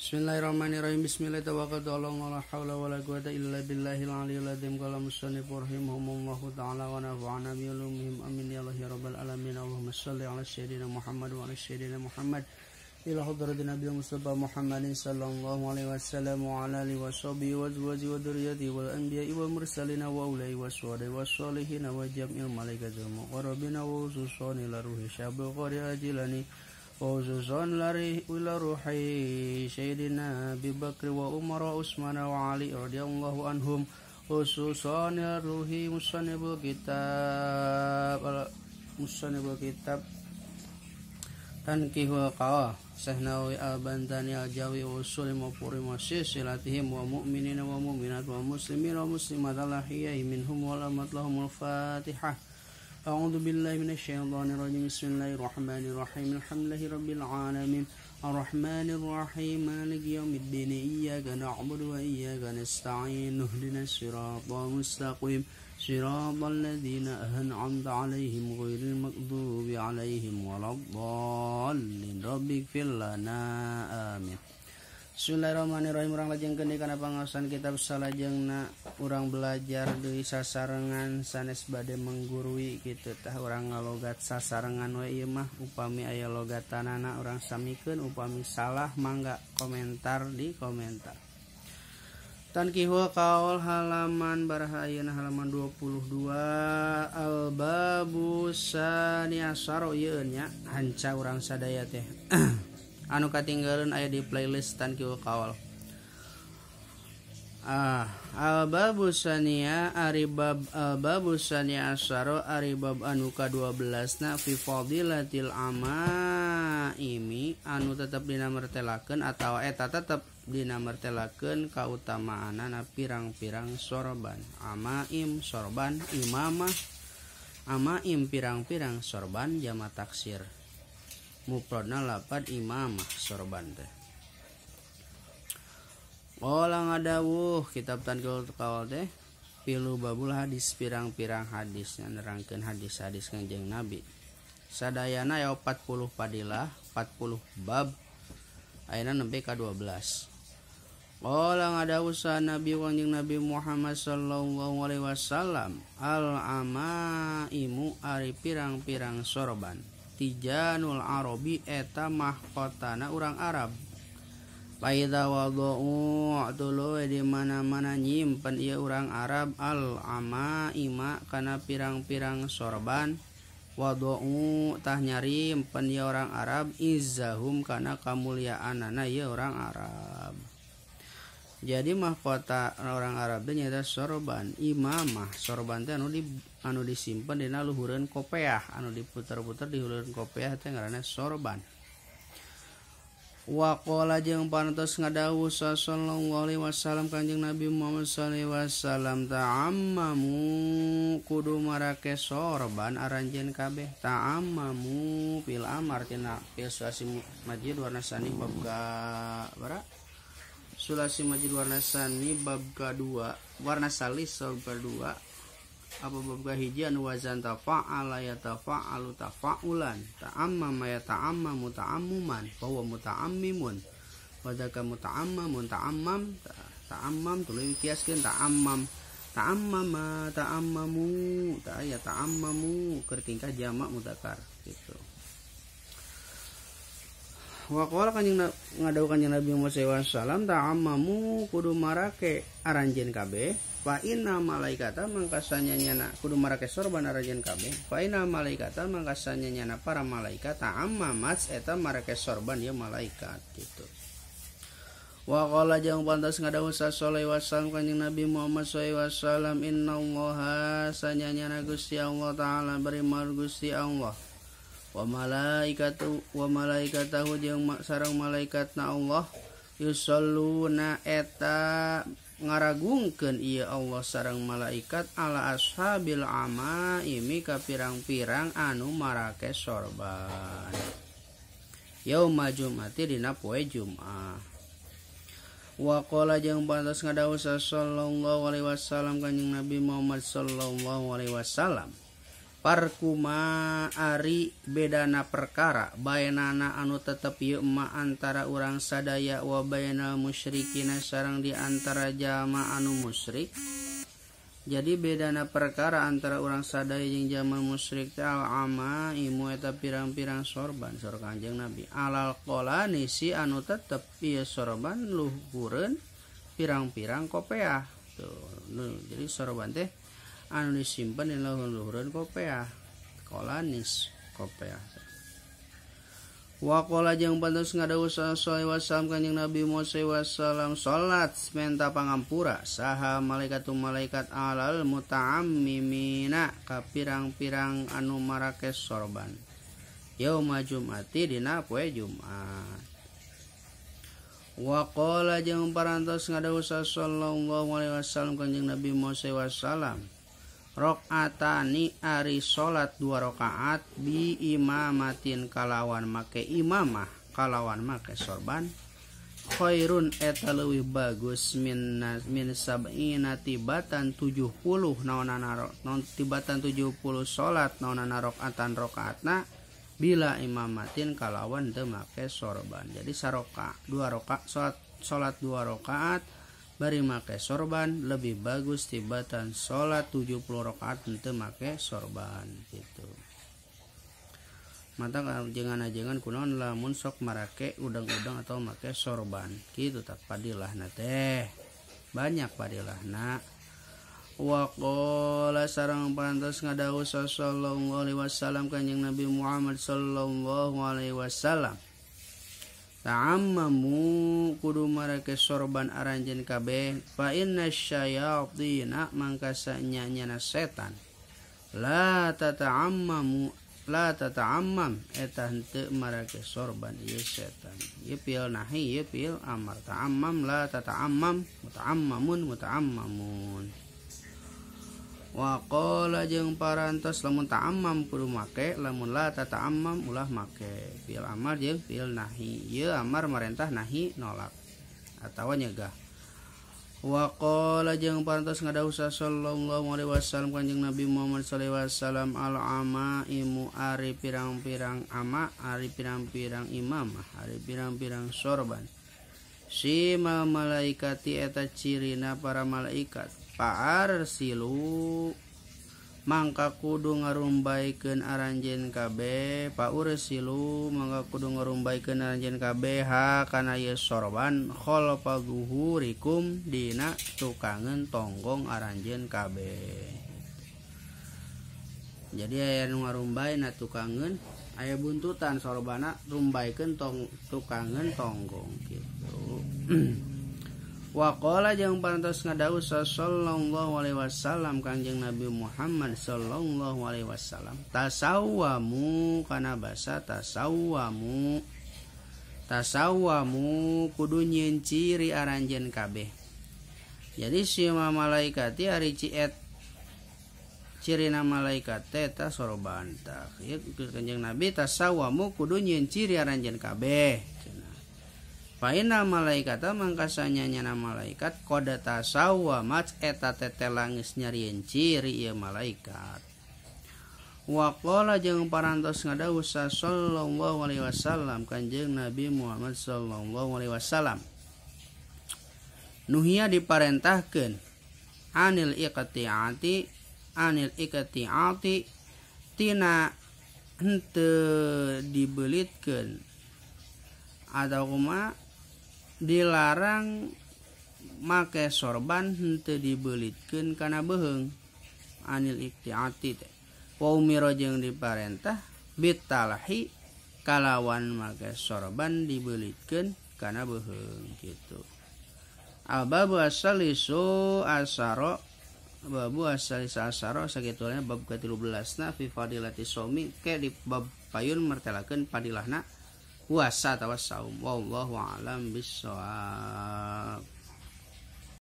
Bismillahirrahmanirrahim. Bismillah tawakkaltu 'ala Allah, la haula wala quwwata illa billahil aliyyil azim. Qala musannif rahimahullahu ta'ala wa nafa'ana bi ulumihim amin ya Allah ya rabbal alamin. Allahumma shalli 'ala sayyidina Muhammad wa 'ala sayyidina Muhammad ila hadratin nabiyil mustafa Muhammadin sallallahu alaihi wasallam wa 'ala alihi wa sahbihi wa azwajihi wa dzurriyyatihi wal anbiya'i wal mursalin wa ulai wasyuhada'i wassalihin wa jam'il malaikatil muqarrabin wa ususani la ruhi syabul qari ajilani Khususan lari ila ruhi Sayyidina Abi Bakr wa Umar wa Utsman wa Ali radhiyallahu anhum. Khususan ruhi musanniful kitab Tanqihul Qawa Sahnawi al-Bantani al-Jawi usul mafuri silatihi wa mu'minina wa mu'minat wa muslimin wa muslimat al-ahiyai minhum wal amat lahumul Fatihah. A'udzu billahi minasyaitonir rajim. Bismillahirrahmanirrahim. Alhamdulillahi rabbil alamin. Arrahmanir rahim. Maliki yaumiddin. Iyyaka na'budu wa iyyaka nasta'in. Ihdinas siratal mustaqim. Siratal ladzina an'amta 'alaihim ghairil maghdubi 'alaihim waladdallin. Rabbighfir lana. Amin. Bismillahirrahmanirrahim. Urang lajengkeun kana pangaosan kitab salajengna urang belajar deui sasarengan sanes bade menggurui kitu tah urang ngalogat sasarengan we ieu mah upami aya logatanana urang samikeun upami salah mangga komentar di komentar. Tanqihul Qaul halaman baraha ayeuna halaman 22 al-babu sani asyara ieu nya hanca urang sadaya teh. Anu katinggalan aya di playlist Tanqihul Qaul. Al-babu sania aribab al-babu sania asyara aribab anu ka-12 fi fadilatil amaimi anu tetep dina mertelakeun atawa eta tetep dina mertelakeun kautamaanana pirang-pirang sorban. Amaim sorban imamah amaim pirang-pirang sorban jama taksir. Mufradna lapad imamah sorban teh. Qala ngadawuh kitab Tanqihul Qaul teh pilu babul hadis pirang-pirang hadisnya nerangkeun hadis-hadis Kanjeng Nabi. Sadayana aya 40 padilah, 40 bab. Ayeuna nembe ka 12. Qala ngadawuh Nabi Kanjeng Nabi Muhammad sallallahu alaihi wasallam al-amaimu ari pirang-pirang sorban. Tijanul Arabi eta mahkotana urang Arab. Paida wadu'u tuluy di mana-mana nyimpen ieu urang Arab al-amaima kana pirang-pirang sorban. Wadu'u tah nyarimpen ieu urang Arab izzahum kana kamuliaanana ieu urang Arab. Jadi mahkota orang Arab teh nyaeta sorban. Imamah sorban teh anu disimpen dina luhureun kopeah, anu diputer-puter di luhureun kopeah teh ngaranna sorban. Wa qala jeung pantos ngadawuh sallallahu alaihi wasallam Kanjeng Nabi Muhammad sallallahu alaihi wasallam ta'ammamu kudu marake sorban aranjeun kabeh. Ta'ammamu fil amar tina fil suasi majid warna sani bab ka bara Sulasi Majid warna sani bab kedua warna salis bab kedua apa bab kahiji anu wazan tafa'ala ya tafa'alu tafa'ulan ta'ammama ya ta'ammamu ta'ammuman bahwa muta'ammimun wadaka muta'ammamun ta'ammam tuluy kiaskeun ta'ammam ta'ammama ta'ammamu ya ta'ammamu keur tingkah jamak mudzakkar gitu. Wa qala ngadawuh Kanjeng Nabi Muhammad sallallahu alaihi wasallam ta'ammamu kudu marake aranjeun kabeh fa inna malaikata mangkasanya nyana kudu marake sorban aranjeun kabeh fa inna malaikata mangkasanya nyana para malaikat ta'ammamat eta marake sorban ya malaikat gitu. Wa qala jeung pantas ngadawuh sallallahu alaihi wasallam Kanjeng Nabi Muhammad sallallahu alaihi wasallam innallaha sanyana Gusti Allah taala bari mar Gusti Allah wa malaikatahu jeung sareng malaikatna Allah yusalluna eta ngaragungkeun ieu Allah sareng malaikat ala ashabil amaimi ka pirang-pirang anu marake sorban yaumul jumati dina poe Jumat. Wa qala jeung pantos ngadawuh sallallahu alaihi wasallam Kanjeng Nabi Muhammad sallallahu alaihi wasallam Parkuma ari bedana perkara bainana anu tetep ieu ma antara urang sadaya wa bainal musyrikina sareng di antara jalma anu musyrik. Jadi bedana perkara antara urang sadaya jeung jalma musyrik teh al-ama imu eta pirang-pirang sorban saur Kanjeng Nabi. Alal qolani si anu tetep ieu sorban luhureun pirang-pirang kopeah. Tuh, jadi sorban teh anu disimpen di luhureun kopeah, kolanis kopeah. Wa qala jeung pantos ngadawuh sallallahu alaihi wasallam Kanjeng Nabi Muhammad wasallam salat menta pangampura saha malaikatum malaikat alal muta'ammimina ka pirang-pirang anu marake sorban yauma jumati dina poe Jumat. Wa qala jeung parantos ngadawuh sallallahu alaihi wasallam Kanjeng Nabi Muhammad wasallam rakaatani ari salat 2 rakaat bi imamatin kalawan make imamah kalawan make sorban khairun eta leuwih bagus min sab'ina tibatan 70 naonana tibatan 70 salat naonana rakaatan rakaatna bila imamatin kalawan teu make sorban. Jadi saroka 2 rakaat salat 2 rakaat bari make sorban lebih bagus tibatan salat 70 rakaat henteu make sorban gitu. Mata jangan kunaon lamun sok marake udang-udang atau make sorban kitu tak padilahna teh banyak padilahna. Wa qala sareng pantos ngadawuh sallallahu alaihi wasallam Kanjeng Nabi Muhammad sallallahu alaihi wasallam ta'ammamu kudu marake sorban aranjeun kabeh fa inna syayatina mangkasa nyanyana setan la tata'ammam eta henteu marake sorban ieu setan ieu pil nahi ieu pil amar ta'ammam la tata'ammam muta'ammamun. Wa qala jeung parantos lamun ta'ammam kudu make lamun la tata'ammam ulah make fil amar jeung fil nahi ieu amar marentah nahi nolak atawa nyegah. Wa qala jeung parantos ngadawuh sallallahu alaihi wasallam Kanjeng Nabi Muhammad sallallahu alaihi wasallam al amaimu ari pirang-pirang ama ari pirang-pirang imamah ari pirang-pirang sorban si malaikati eta cirina para malaikat paar silu mangka kudu ngarumbaikeun aranjeun kabeh paur silu mangka kudu ngarumbaikeun aranjeun kabeh ha kana ieu sorban khalfa zuhurikum dina tukangeun tonggong aranjeun kabeh. Jadi aya nu ngarumbai na tukangeun aya buntutan sorbana rumbaikeun tukangeun tonggong gitu. Wa qala jeung parantos ngadawuh sallallahu alaihi wasallam Kanjeng Nabi Muhammad sallallahu alaihi wasallam tasawwamu kana basa tasawwamu kudu nyieun ciri aranjeun kabeh. Jadi si malaikati ari ciet cirina malaikat teh ta sorban tah ieu Kanjeng Nabi tasawwamu kudu nyieun ciri aranjeun kabeh. Paina malaikata mangkasanya nyana malaikat koda tasawwamat eta tetelangis nyarieun ciri ieu malaikat. Wa qala jeung parantos ngadawuh sallallahu alaihi wasallam Kanjeng Nabi Muhammad sallallahu alaihi wasallam nuhia diparentahkeun anil iqti'ati tina henteu dibeulitkeun atau kuma dilarang make sorban henteu dibeulitkeun kana beheung anil iqti'ati teh wa umira jeung diparentah bitalahi kalawan make sorban dibeulitkeun kana beheung kitu. Babu asalisu asaro babu asalisa asaro sagitunya bab ke-13 fi fadilati shaumi ke di bab payun martelakeun padilahna puasa atawa saum wallahu a'lam bissawab.